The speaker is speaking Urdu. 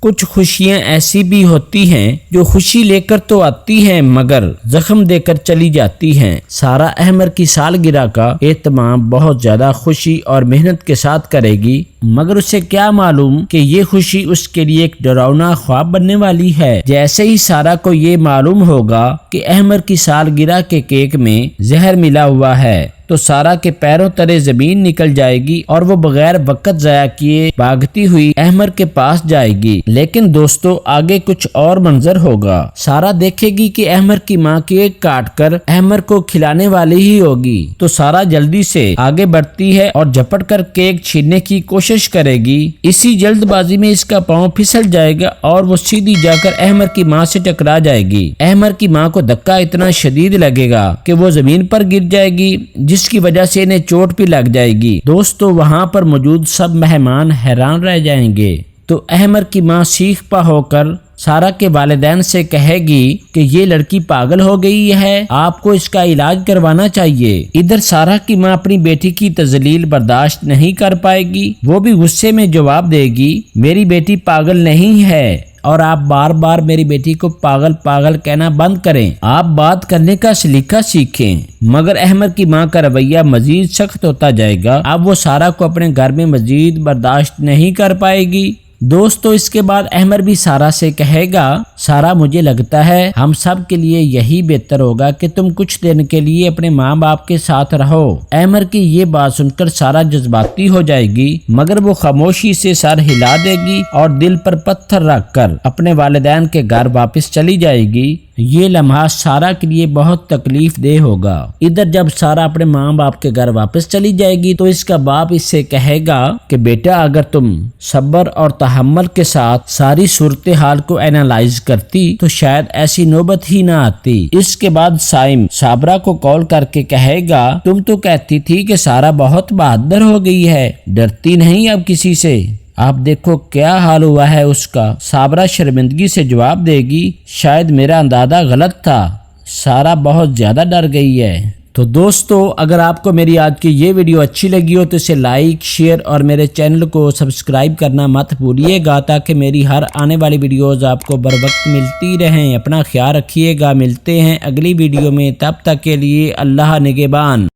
کچھ خوشیاں ایسی بھی ہوتی ہیں جو خوشی لے کر تو آتی ہیں مگر زخم دے کر چلی جاتی ہیں۔ سارہ احمر کی سالگرہ کا اہتمام بہت زیادہ خوشی اور محنت کے ساتھ کرے گی، مگر اسے کیا معلوم کہ یہ خوشی اس کے لیے ایک ڈراؤنا خواب بننے والی ہے۔ جیسے ہی سارہ کو یہ معلوم ہوگا کہ احمر کی سالگرہ کے کیک میں زہر ملا ہوا ہے تو سارہ کے پیروں تلے زمین نکل جائے گی اور وہ بغیر وقت ضائع کیے بھاگتی ہوئی احمر کے پاس جائے گی۔ لیکن دوستو آگے کچھ اور منظر ہوگا۔ سارہ دیکھے گی کہ احمر کی ماں کیک کاٹ کر احمر کو کھلانے والی ہی ہوگی تو سارہ جلدی سے آگے بڑھتی ہے اور جھپٹ کر کیک چھیننے کی کوشش کرے گی۔ اسی جلد بازی میں اس کا پاؤں پھسل جائے گا اور وہ سیدھی جا کر احمر کی ماں سے ٹکرا جائے گی۔ احمر کی ماں کو دھکا اتنا شدید لگے گا کہ وہ زمین پر گر جائے گی، جس کی وجہ سے انہیں چوٹ بھی لگ جائے گی۔ دوستو وہاں پر موجود سب مہمان حیران رہ جائیں گے تو احمر کی ماں سیخپا ہو کر سارہ کے والدین سے کہے گی کہ یہ لڑکی پاگل ہو گئی ہے، آپ کو اس کا علاج کروانا چاہیے۔ ادھر سارہ کی ماں اپنی بیٹی کی تذلیل برداشت نہیں کر پائے گی، وہ بھی غصے میں جواب دے گی میری بیٹی پاگل نہیں ہے اور آپ بار بار میری بیٹی کو پاگل پاگل کہنا بند کریں، آپ بات کرنے کا سلیقہ سیکھیں۔ مگر احمر کی ماں کا رویہ مزید سخت ہوتا جائے گا، اب وہ سارہ کو اپنے گھر میں مزید برداشت نہیں کر پائے گی۔ دوستو اس کے بعد احمر بھی سارہ سے کہے گا سارہ مجھے لگتا ہے ہم سب کے لیے یہی بہتر ہوگا کہ تم کچھ دن کے لیے اپنے ماں باپ کے ساتھ رہو۔ احمر کی یہ بات سن کر سارہ جذباتی ہو جائے گی، مگر وہ خاموشی سے سر ہلا دے گی اور دل پر پتھر رکھ کر اپنے والدین کے گھر واپس چلی جائے گی۔ یہ لمحہ سارہ کے لیے بہت تکلیف دہ ہوگا۔ ادھر جب سارہ اپنے ماں باپ کے گھر واپس چلی جائے گی تو اس کا باپ اس سے کہے گا کہ بیٹا اگر تم صبر اور تحمل کے ساتھ ساری صورتحال کو اینالائز کرتی تو شاید ایسی نوبت ہی نہ آتی۔ اس کے بعد سائم صابرہ کو کال کر کے کہے گا تم تو کہتی تھی کہ سارہ بہت بہادر ہو گئی ہے، ڈرتی نہیں اب کسی سے، آپ دیکھو کیا حال ہوا ہے اس کا۔ صابرہ شرمندگی سے جواب دے گی شاید میرا اندازہ غلط تھا، سارہ بہت زیادہ ڈر گئی ہے۔ تو دوستو اگر آپ کو میری آج کی یہ ویڈیو اچھی لگی ہو تو اسے لائک شیئر اور میرے چینل کو سبسکرائب کرنا مت بھولیے گا تاکہ میری ہر آنے والی ویڈیوز آپ کو بر وقت ملتی رہیں۔ اپنا خیال رکھیے گا، ملتے ہیں اگلی ویڈیو میں، تب تک کے لیے اللہ نگہبان۔